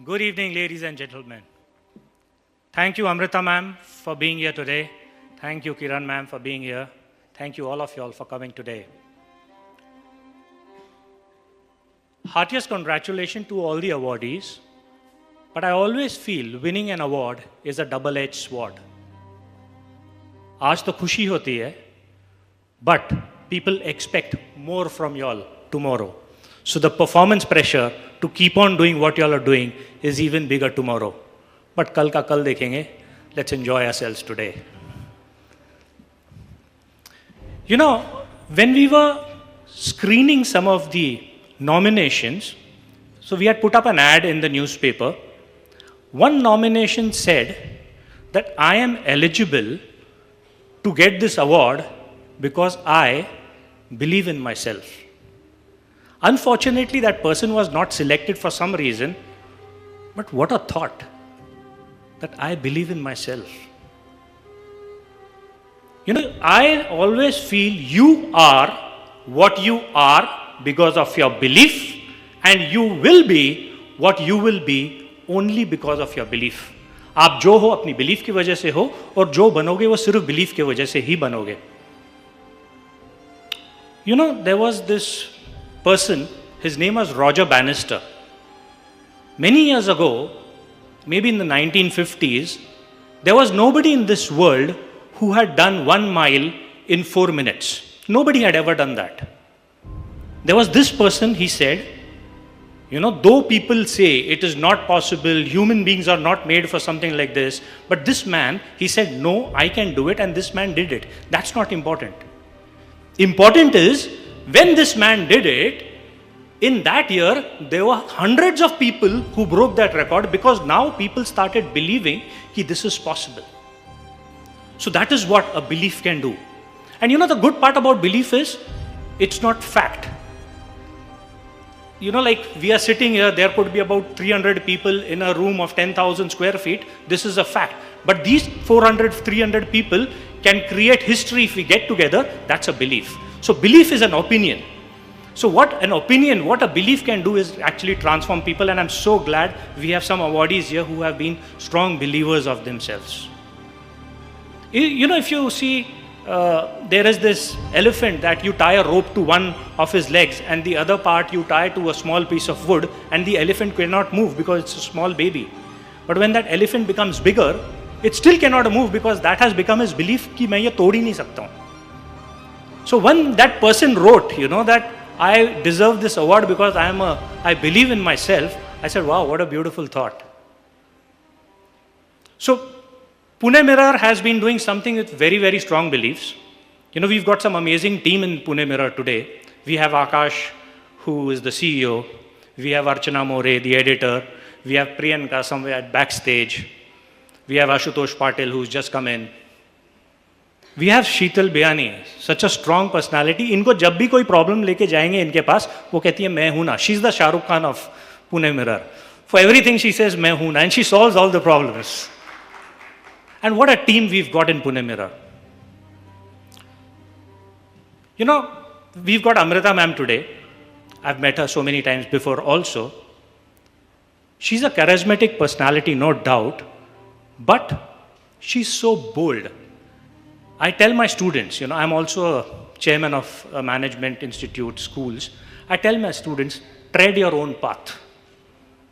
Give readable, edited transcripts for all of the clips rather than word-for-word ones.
Good evening, ladies and gentlemen. Thank you, Amrita ma'am, for being here today. Thank you, Kiran ma'am, for being here. Thank you, all of you all, for coming today. Heartiest congratulations to all the awardees. But I always feel winning an award is a double-edged sword. आज तो खुशी होती है, but people expect more from y'all tomorrow. So the performance pressure to keep on doing what y'all are doing is even bigger tomorrow. But कल का कल देखेंगे. Let's enjoy ourselves today. You know, when we were screening some of the nominations, so we had put up an ad in the newspaper. One nomination said that I am eligible to get this award because I believe in myself. Unfortunately, that person was not selected for some reason, but what a thought that I believe in myself. You know, I always feel you are what you are because of your belief, and you will be what you will be only because of your belief. आप जो हो अपनी belief की वजह से हो, और जो बनोगे वो सिर्फ belief की वजह से ही बनोगे. You know, there was this person, his name was Roger Bannister. Many years ago, maybe in the 1950s, there was nobody in this world who had done 1 mile in 4 minutes. Nobody had ever done that. There was this person, he said, you know, though people say it is not possible, human beings are not made for something like this, but this man, he said, no, I can do it, and this man did it. That's not important. Important is, when this man did it, in that year, there were hundreds of people who broke that record because now people started believing that this is possible. So that is what a belief can do. And you know, the good part about belief is, it's not fact. You know, like we are sitting here, there could be about 300 people in a room of 10,000 square feet. This is a fact. But these 400, 300 people can create history if we get together. That's a belief. So belief is an opinion. So what an opinion, what a belief can do is actually transform people. And I'm so glad we have some awardees here who have been strong believers of themselves. You know, if you see, there is this elephant that you tie a rope to one of his legs and the other part you tie to a small piece of wood, and the elephant cannot move because it's a small baby. But when that elephant becomes bigger, it still cannot move because that has become his belief कि मैं ये तोड़ ही नहीं सकता हूँ. So when that person wrote, you know, that I deserve this award because I believe in myself, I said, wow, what a beautiful thought. So Pune Mirror has been doing something with very, very strong beliefs. You know, we've got some amazing team in Pune Mirror today. We have Akash, who is the CEO. We have Archana More, the editor. We have Priyanka somewhere at backstage. We have Ashutosh Patil, who's just come in. We have Sheetal Biyani, such a strong personality. इनको जब भी कोई problem लेके जाएंगे इनके पास, वो कहती है मैं हूँ ना. She's the Shah Rukh Khan of Pune Mirror. For everything she says मैं हूँ ना, and she solves all the problems. And what a team we've got in Pune Mirror. You know, we've got Amrita ma'am today. I've met her so many times before also. She's a charismatic personality, no doubt, but she's so bold. I tell my students, you know, I'm also a chairman of a management institute, schools. I tell my students, tread your own path.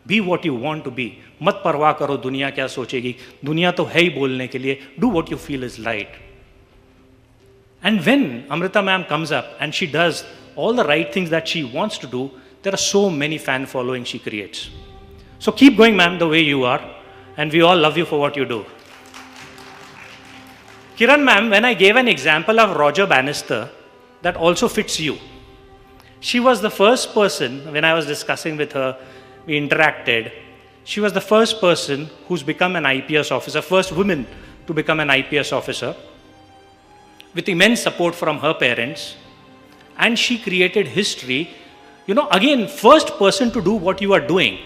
Be what you want to be. मत परवाह करो दुनिया क्या सोचेगी. दुनिया तो है ही बोलने के लिए. Do what you feel is right. And when Amrita ma'am comes up and she does all the right things that she wants to do, there are so many fan following she creates. So keep going, ma'am, the way you are. And we all love you for what you do. Kiran ma'am, when I gave an example of Roger Bannister, that also fits you. She was the first person, when I was discussing with her, we interacted. She was the first person who's become an IPS officer, first woman to become an IPS officer, with immense support from her parents. And she created history. You know, again, first person to do what you are doing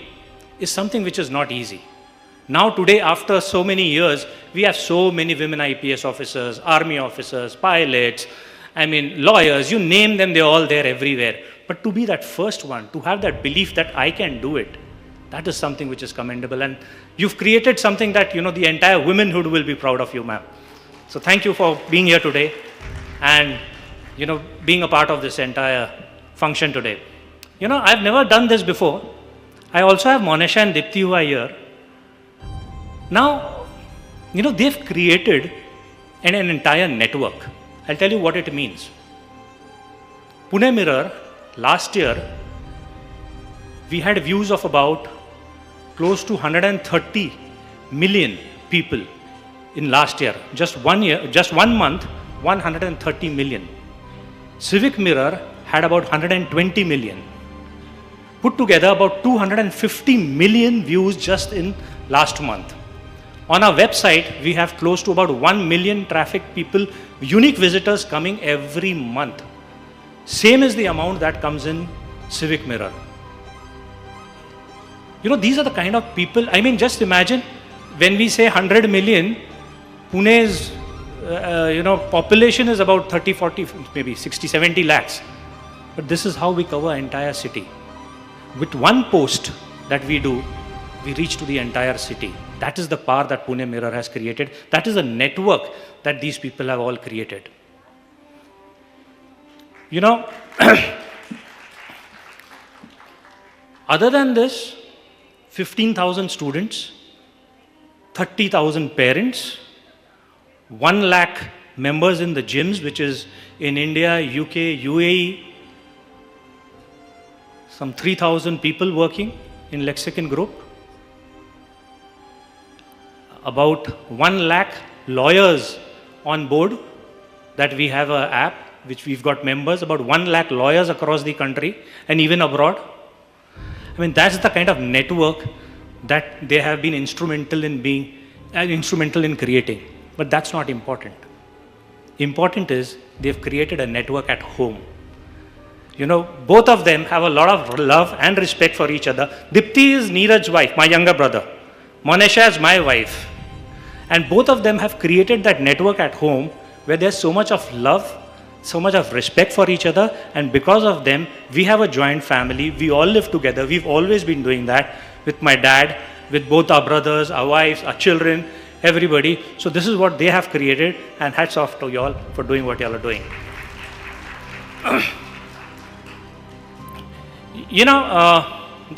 is something which is not easy. Now today, after so many years, we have so many women IPS officers, army officers, pilots, lawyers, you name them, they're all there everywhere. But to be that first one, to have that belief that I can do it, That is something which is commendable, and you've created something that, the entire womanhood will be proud of you, ma'am. So thank you for being here today and, being a part of this entire function today. I've never done this before. I also have Monisha and Dipti who are here. Now, they've created an entire network. I'll tell you what it means. Pune Mirror, last year, we had views of about close to 130 million people in last year. Just 1 year, just 1 month, 130 million. Civic Mirror had about 120 million. Put together about 250 million views just in last month. On our website, we have close to about 1 million traffic people, unique visitors coming every month. Same is the amount that comes in Civic Mirror. These are the kind of people, just imagine when we say 100 million, Pune's, population is about 30, 40, maybe 60, 70 lakhs. But this is how we cover entire city. With one post that we do, we reach to the entire city. That is the power that Pune Mirror has created. That is the network that these people have all created. Other than this, 15,000 students, 30,000 parents, 1 lakh members in the gyms, which is in India, UK, UAE, some 3,000 people working in Lexicon Group, about 1 lakh lawyers on board, that we have an app which we've got members, about 1 lakh lawyers across the country and even abroad. That's the kind of network that they have been instrumental in creating. But that's not important. Important is they've created a network at home. Both of them have a lot of love and respect for each other. Dipti is Neeraj's wife, my younger brother. Monisha is my wife. And both of them have created that network at home where there's so much of love, so much of respect for each other, and because of them, we have a joint family. We all live together. We've always been doing that with my dad, with both our brothers, our wives, our children, everybody. So this is what they have created, and hats off to y'all for doing what y'all are doing.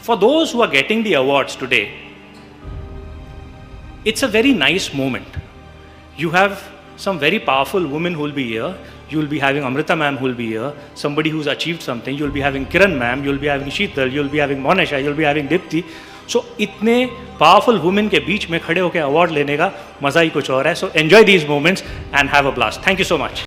For those who are getting the awards today, it's a very nice moment. You have some very powerful women who will be here. You will be having Amrita ma'am who will be here, somebody who's achieved something. You will be having Kiran ma'am, you will be having Sheetal, you will be having Monisha, you will be having Dipti. So इतने powerful women के बीच में खड़े होकर award लेने का मजा ही कुछ और है. So enjoy these moments and have a blast. Thank you so much.